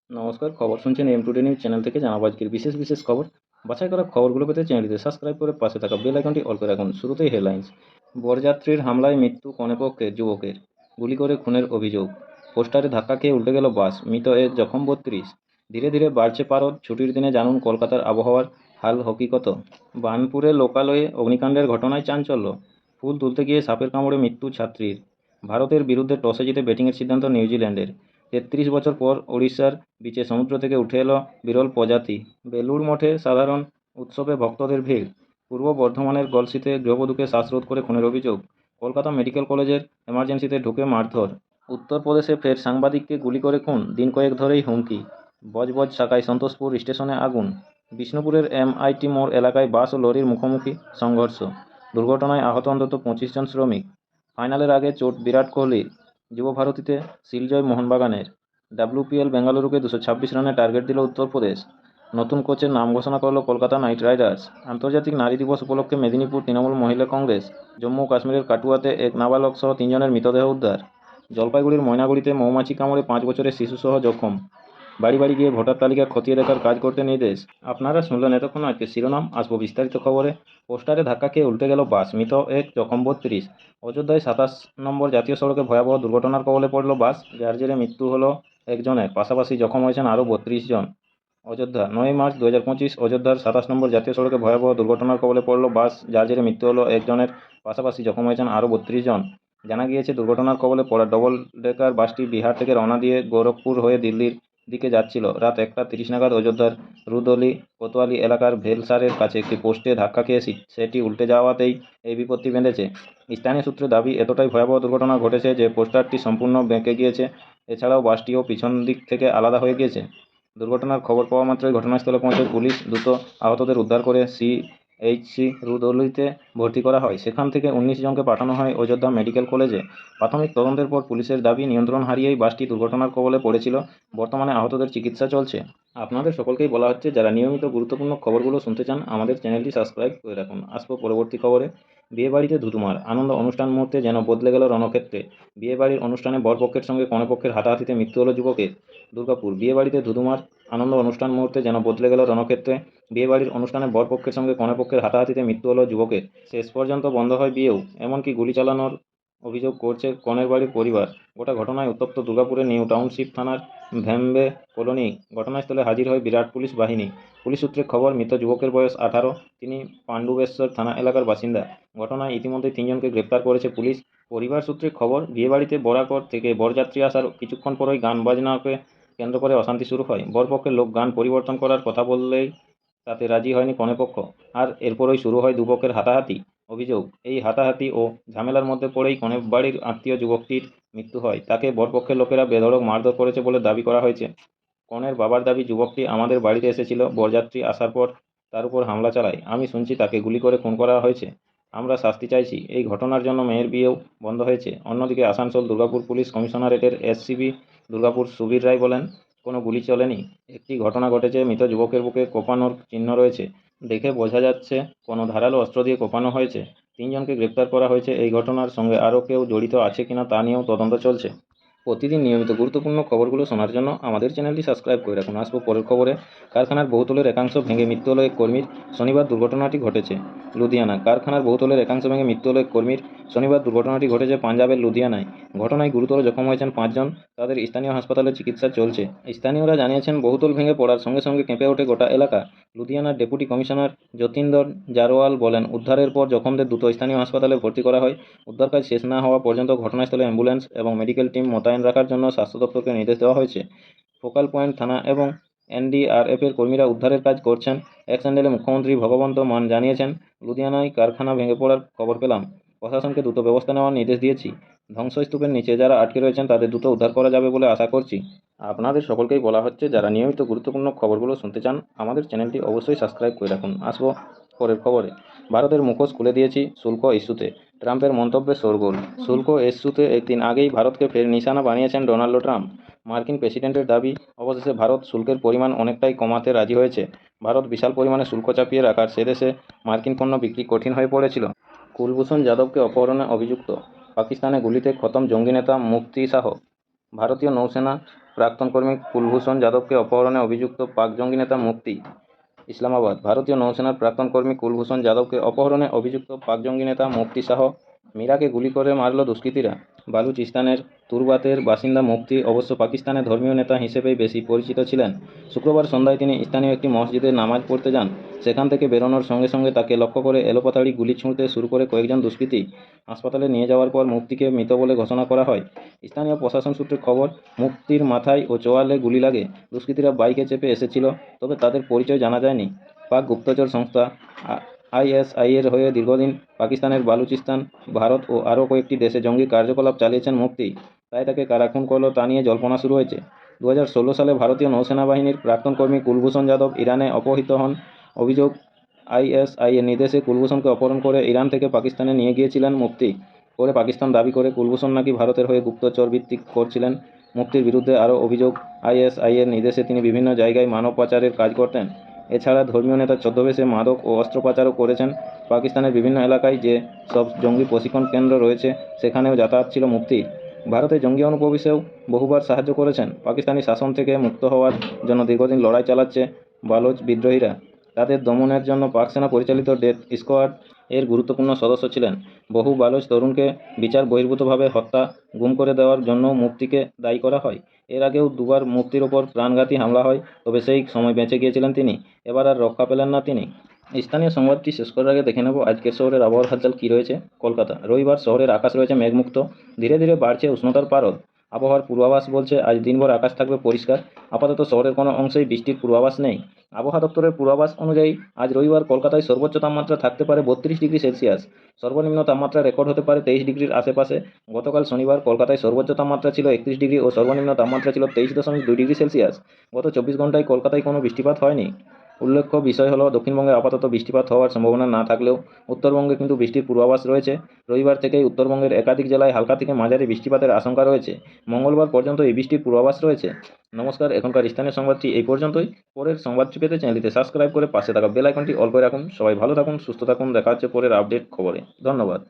নমস্কার, খবর শুনছেন টুডে নিউজ চ্যানেল থেকে। জানাবো আজকের বিশেষ বিশেষ খবর। বাছাই করা খবরগুলো পেতে চ্যানেলটিতে সাবস্ক্রাইব করে পাশে থাকা বেল আইকনটি অল করে রাখুন। শুরুতেই হেডলাইন্স। বরযাত্রীর হামলায় মৃত্যু কনেপক্ষের যুবকের, গুলি করে খুনের অভিযোগ। পোস্টারে ধাক্কা খেয়ে উল্টে গেল বাস, মৃত 1, জখম 32। ধীরে ধীরে বাড়ছে পারদ, ছুটির দিনে জানুন কলকাতার আবহাওয়ার হাল হকিকত। বার্নপুরে লোকালয়ে অগ্নিকাণ্ডের ঘটনায় চাঞ্চল্য, ফুল তুলতে গিয়ে সাপের কামড়ে মৃত্যু ছাত্রীর। ভারতের বিরুদ্ধে টসে জিতে ব্যাটিংয়ের সিদ্ধান্ত নিউজিল্যান্ডের। ৩৩ বছর পর ওড়িশার বিচে সমুদ্র থেকে উঠে এলো বিরল প্রজাতি। বেলুড় মঠে সাধারণ উৎসবে ভক্তদের ভিড়। পূর্ব বর্ধমানের গলসিতে গৃহবধূকে শ্বাসরোধ করে খুনের অভিযোগ। কলকাতা মেডিকেল কলেজের এমার্জেন্সিতে ঢুকে মারধর। উত্তরপ্রদেশে ফের সাংবাদিককে গুলি করে খুন, দিন কয়েক ধরেই হুমকি। বজবজ শাখায় সন্তোষপুর স্টেশনে আগুন। বিষ্ণুপুরের MIT মোড় এলাকায় বাস ও লরির মুখোমুখি সংঘর্ষ। দুর্ঘটনায় আহত অন্তত 25 জন শ্রমিক। ফাইনালের আগে চোট বিরাট কোহলির। যুবভারতীতে শিলজয় মোহনবাগানের। WPL বেঙ্গালুরুকে 226 রানের টার্গেট দিল উত্তরপ্রদেশ। নতুন কোচের নাম ঘোষণা করল কলকাতা নাইট রাইডার্স। আন্তর্জাতিক নারী দিবস উপলক্ষে মেদিনীপুর তৃণমূল মহিলা কংগ্রেস। জম্মু ও কাশ্মীরের কাটুয়াতে এক নাবালক সহ 3 জনের মৃতদেহ উদ্ধার। জলপাইগুড়ির ময়নাগুড়িতে মৌমাছি কামড়ে 5 বছরের শিশুসহ জখম। বাড়ি বাড়ি গিয়ে ভোটার তালিকা খতিয়ে দেখার কাজ করতে নির্দেশ। আপনারা শুনলেন এতক্ষণ আজকে শিরোনাম, আসবো বিস্তারিত খবরে। পোস্টারে ধাক্কা খেয়ে উল্টে গেল বাস, মৃত 1, জখম 32। অযোধ্যায় 27 নম্বর জাতীয় সড়কে ভয়াবহ দুর্ঘটনার কবলে পড়ল বাস, যার জেরে মৃত্যু হলো একজনের, পাশাপাশি জখম হয়েছেন আরও 32 জন। অযোধ্যা, 9 মার্চ 2025। অযোধ্যার 27 নম্বর জাতীয় সড়কে ভয়াবহ দুর্ঘটনার কবলে পড়ল বাস, যার জেরে মৃত্যু হলো একজনের, পাশাপাশি জখম হয়েছেন আরও 32 জন। জানা গিয়েছে, দুর্ঘটনার কবলে পড়া ডবল ডেকার বাসটি বিহার থেকে রওনা দিয়ে গোরখপুর হয়ে দিল্লির দিকে যাচ্ছিল। রাত 1টা 30 নাগাদ অযোধ্যার রুদলি কোতোয়ালি এলাকার ভেলসারের কাছে একটি পোস্টে ধাক্কা খেয়ে সেটি উল্টে যাওয়াতেই এই বিপত্তি বেঁধেছে। স্থানীয় সূত্রে দাবি, এতটাই ভয়াবহ দুর্ঘটনা ঘটেছে যে পোস্টারটি সম্পূর্ণ বেঁকে গিয়েছে। এছাড়াও বাসটিও পিছন দিক থেকে আলাদা হয়ে গিয়েছে। দুর্ঘটনার খবর পাওয়া মাত্রই ঘটনাস্থলে পৌঁছে পুলিশ দ্রুত আহতদের উদ্ধার করে CHC রুদলিতে ভর্তি করা হয়। সেখান থেকে 19 জনকে পাঠানো হয় অযোধ্যা মেডিকেল কলেজে। প্রাথমিক তদন্তের পর পুলিশের দাবি, নিয়ন্ত্রণ হারিয়েই বাসটি দুর্ঘটনার কবলে পড়েছিল। বর্তমানে আহতদের চিকিৎসা চলছে। আপনাদের সকলকেই বলা হচ্ছে, যারা নিয়মিত গুরুত্বপূর্ণ খবরগুলো শুনতে চান আমাদের চ্যানেলটি সাবস্ক্রাইব করে রাখুন। আসবো পরবর্তী খবরে। বিয়েবাড়িতে ধুধুমার, আনন্দ অনুষ্ঠান মুহূর্তে যেন বদলে গেল রণক্ষেত্রে। বিয়েবাড়ির অনুষ্ঠানে বরপক্ষের সঙ্গে কনেপক্ষের হাতাহাতিতে মৃত্যু হলো যুবকের। দুর্গাপুর, বিয়েবাড়িতে ধুধুমার, আনন্দ অনুষ্ঠান মুহূর্তে যেন বদলে গেল রণক্ষেত্রে। বিয়েবাড়ির অনুষ্ঠানে বরপক্ষের সঙ্গে কনেপক্ষের হাতাহাতিতে মৃত্যু হলো যুবকের। শেষ পর্যন্ত বন্ধ হয় বিয়েও, এমনকি গুলি চালানোর অভিযোগ করছে কনের বাড়ির পরিবার। গোটা ঘটনায় উত্তপ্ত দুর্গাপুরের নিউ টাউনশিপ থানার ভ্যাম্বে কলোনি। ঘটনাস্থলে হাজির হয় বিরাট পুলিশ বাহিনী। পুলিশ সূত্রে খবর, মৃত যুবকের বয়স 18। তিনি পাণ্ডবেশ্বর থানা এলাকার বাসিন্দা। ঘটনায় ইতিমধ্যে 3 জনকে গ্রেপ্তার করেছে পুলিশ। পরিবার সূত্রে খবর, বিয়েবাড়িতে বরাকর থেকে বরযাত্রী আসার কিছুক্ষণ পরই গান বাজনাকে কেন্দ্র করে অশান্তি শুরু হয়। বরপক্ষের লোক গান পরিবর্তন করার কথা বললেই তাতে রাজি হয়নি কনেপক্ষ, আর এরপরই শুরু হয় দুপক্ষের হাতাহাতি। অভিযোগ, এই হাতাহাতি ও ঝামেলার মধ্যে পড়েই কনে বাড়ির আত্মীয় যুবকটির মৃত্যু হয়। তাকে বরপক্ষের লোকেরা বেধড়ক মারধর করেছে বলে দাবি করা হয়েছে। কনের বাবার দাবি, যুবকটি আমাদের বাড়িতে এসেছিল, বরযাত্রী আসার পর তার উপর হামলা চালায়। আমি শুনছি তাকে গুলি করে খুন করা হয়েছে। আমরা শাস্তি চাইছি। এই ঘটনার জন্য মেয়ের বিয়েও বন্ধ হয়েছে। অন্যদিকে আসানসোল দুর্গাপুর পুলিশ কমিশনারেটের SCP দুর্গাপুর সুবীর রায় বলেন, কোনো গুলি চলেনি। একটি ঘটনা ঘটেছে, মৃত যুবকের বুকে কোপানোর চিহ্ন রয়েছে। দেখে বোঝা যাচ্ছে কোনো ধারালো অস্ত্র দিয়ে কোপানো হয়েছে। 3 জনকে গ্রেপ্তার করা হয়েছে। এই ঘটনার সঙ্গে আরও কেউ জড়িত আছে কিনা তা নিয়েও তদন্ত চলছে। প্রতিদিন নিয়মিত গুরুত্বপূর্ণ খবরগুলো শোনার জন্য আমাদের চ্যানেলটি সাবস্ক্রাইব করে রাখুন। আসবো পরের খবরে। কারখানার বহুতলের একাংশ ভেঙে মৃত্যু হলো এক কর্মীর। শনিবার দুর্ঘটনাটি ঘটেছে লুধিয়ানা। কারখানার বহুতলের একাংশ ভেঙে মৃত্যু হলো এক কর্মীর। শনিবার দুর্ঘটনাটি ঘটেছে পাঞ্জাবের লুধিয়ানায়। ঘটনায় গুরুতর জখম হয়েছেন 5 জন। তাদের স্থানীয় হাসপাতালে চিকিৎসা চলছে। স্থানীয়রা জানিয়েছেন, বহুতল ভেঙে পড়ার সঙ্গে সঙ্গে কেঁপে ওঠে গোটা এলাকা। লুধিয়ানার ডেপুটি কমিশনার যতীন্দর জারোয়াল বলেন, উদ্ধারের পর জখমদের দ্রুত স্থানীয় হাসপাতালে ভর্তি করা হয়। উদ্ধার কাজ শেষ না হওয়া পর্যন্ত ঘটনাস্থলে অ্যাম্বুলেন্স এবং মেডিকেল টিম মোতায়েন রাখার জন্য স্বাস্থ্য দপ্তরকে নির্দেশ দেওয়া হয়েছে। ফোকাল পয়েন্ট থানা এবং NDRF-এর কর্মীরা উদ্ধারের কাজ করছেন। এক স্যান্ডেলে মুখ্যমন্ত্রী ভগবন্ত মান জানিয়েছেন, লুধিয়ানায় কারখানা ভেঙে পড়ার খবর পেলাম, প্রশাসনকে দ্রুত ব্যবস্থা নেওয়ার নির্দেশ দিয়েছি। ধ্বংসস্তূপের নিচে যারা আটকে রয়েছেন তাদের দ্রুত উদ্ধার করা যাবে বলে আশা করছি। আপনাদের সকলকেই বলা হচ্ছে, যারা নিয়মিত গুরুত্বপূর্ণ খবরগুলো শুনতে চান আমাদের চ্যানেলটি অবশ্যই সাবস্ক্রাইব করে রাখুন। আসবো পরের খবরে। ভারতের মুখোশ খুলে দিয়েছি শুল্ক ইস্যুতে, ট্রাম্পের মন্তব্যে শোরগোল। শুল্ক ইস্যুতে একদিন আগেই ভারতকে ফের নিশানা বানিয়েছেন ডোনাল্ড ট্রাম্প। মার্কিন প্রেসিডেন্টের দাবি, অবশেষে ভারত শুল্কের পরিমাণ অনেকটাই কমাতে রাজি হয়েছে। ভারত বিশাল পরিমাণে শুল্ক চাপিয়ে রাখার সে দেশে মার্কিন পণ্য বিক্রি কঠিন হয়ে পড়েছিল। কুলভূষণ যাদবকে অপহরণে অভিযুক্ত। পাকিস্তানে গুলিতে খতম জঙ্গি নেতা মুফতি শাহ। ভারতীয় নৌসেনা প্রাক্তন কর্মী কুলভূষণ যাদবকে অপহরণে অভিযুক্ত পাক জঙ্গি নেতা মুক্তি। ইসলামাবাদ। ভারতীয় নৌসেনার প্রাক্তন কর্মী কুলভূষণ যাদবকে অপহরণে অভিযুক্ত পাক জঙ্গি নেতা মুফতি শাহ মীরাকে গুলি করে মারল দুষ্কৃতীরা। বালুচিস্তানের তুরবাতের বাসিন্দা মুফতি অবশ্য পাকিস্তানের ধর্মীয় নেতা হিসেবেই বেশি পরিচিত ছিলেন। শুক্রবার সন্ধ্যায় তিনি স্থানীয় একটি মসজিদে নামাজ পড়তে যান। সেখান থেকে বেরোনোর সঙ্গে সঙ্গে তাকে লক্ষ্য করে এলোপাতাড়ি গুলি ছুঁড়তে শুরু করে কয়েকজন দুষ্কৃতী। হাসপাতালে নিয়ে যাওয়ার পর মুফতিকে মৃত বলে ঘোষণা করা হয়। স্থানীয় প্রশাসন সূত্রে খবর, মুফতির মাথায় ও চোয়ালে গুলি লাগে। দুষ্কৃতীরা বাইকে চেপে এসেছিল, তবে তাদের পরিচয় জানা যায়নি। পাক গুপ্তচর সংস্থা আইএসআইয়ের হয়ে দীর্ঘদিন পাকিস্তানের বালুচিস্তান, ভারত ও আরও কয়েকটি দেশে জঙ্গি কার্যকলাপ চালিয়েছেন মুফতি। তাই তাকে কারা খুন করল তা নিয়ে জল্পনা শুরু হয়েছে। 2016 সালে ভারতীয় নৌসেনা বাহিনীর প্রাক্তন কর্মী কুলভূষণ যাদব ইরানে অপহৃত হন। অভিযোগ, আইএসআইয়ের নির্দেশে কুলভূষণকে অপহরণ করে ইরান থেকে পাকিস্তানে নিয়ে গিয়েছিলেন মুফতি। পরে পাকিস্তান দাবি করে কুলভূষণ নাকি ভারতের হয়ে গুপ্তচর ভিত্তিক করছিলেন। মুফতির বিরুদ্ধে আরও অভিযোগ, আইএসআইয়ের নির্দেশে তিনি বিভিন্ন জায়গায় মানব পাচারের কাজ করতেন। এছাড়া ধর্মীয় নেতার ছদ্মবেশে মাদক ও অস্ত্র পাচারও করেছেন। পাকিস্তানের বিভিন্ন এলাকায় যে সব জঙ্গি প্রশিক্ষণ কেন্দ্র রয়েছে সেখানেও যাতায়াত ছিল মুফতির। ভারতে জঙ্গি অনুপ্রবেশেও বহুবার সাহায্য করেছেন। পাকিস্তানি শাসন থেকে মুক্ত হওয়ার জন্য দীর্ঘদিন লড়াই চালাচ্ছে বালোচ বিদ্রোহীরা। তাদের দমনের জন্য পাক সেনা পরিচালিত ডেথ স্কোয়াড এর গুরুত্বপূর্ণ সদস্য ছিলেন। বহু বালোচ তরুণকে বিচার বহির্ভূতভাবে হত্যা, গুম করে দেওয়ার জন্য মুফতিকে দায়ী করা হয়। এর আগেও দুবার মুফতির ওপর প্রাণঘাতী হামলা হয়, তবে সেই সময় বেঁচে গিয়েছিলেন তিনি। এবার আর রক্ষা পেলেন না তিনি। স্থানীয় সংবাদটি শেষ করার আগে দেখে নেব আজকের শহরের আবহাওয়ার হালচাল কী রয়েছে। কলকাতা। রবিবার শহরের আকাশ রয়েছে মেঘমুক্ত, ধীরে ধীরে বাড়ছে উষ্ণতার পারদ। আবহাওয়ার পূর্বাভাস বলছে আজ দিনভর আকাশ থাকবে পরিষ্কার। আপাতত শহরের কোনো অংশেই বৃষ্টির পূর্বাভাস নেই। আবহাওয়া দপ্তরের পূর্বাভাস অনুযায়ী আজ রবিবার কলকাতায় সর্বোচ্চ তাপমাত্রা থাকতে পারে 32 ডিগ্রি সেলসিয়াস। সর্বনিম্ন তাপমাত্রা রেকর্ড হতে পারে 23 ডিগ্রির আশেপাশে। গতকাল শনিবার কলকাতায় সর্বোচ্চ তাপমাত্রা ছিল 31 ডিগ্রি ও সর্বনিম্ন তাপমাত্রা ছিল 23.2 ডিগ্রি সেলসিয়াস। গত 24 ঘন্টায় কলকাতায় কোনো বৃষ্টিপাত হয়নি। উল্লেখ্য বিষয় হলো, দক্ষিণবঙ্গে আপাতত বৃষ্টিপাত হওয়ার সম্ভাবনা না থাকলেও উত্তরবঙ্গে কিন্তু বৃষ্টির পূর্বাভাস রয়েছে। রবিবার থেকেই উত্তরবঙ্গের একাধিক জেলায় হালকা থেকে মাঝারি বৃষ্টিপাতের আশঙ্কা রয়েছে। মঙ্গলবার পর্যন্ত এই বৃষ্টির পূর্বাভাস রয়েছে। নমস্কার, এখনকার স্থানীয় সংবাদটি এই পর্যন্তই। পরের সংবাদটি পেতে চ্যানেলটিতে সাবস্ক্রাইব করে পাশে থাকা বেল আইকনটি অল করে রাখুন। সবাই ভালো থাকুন, সুস্থ থাকুন। দেখা হচ্ছে পরের আপডেট খবরে। ধন্যবাদ।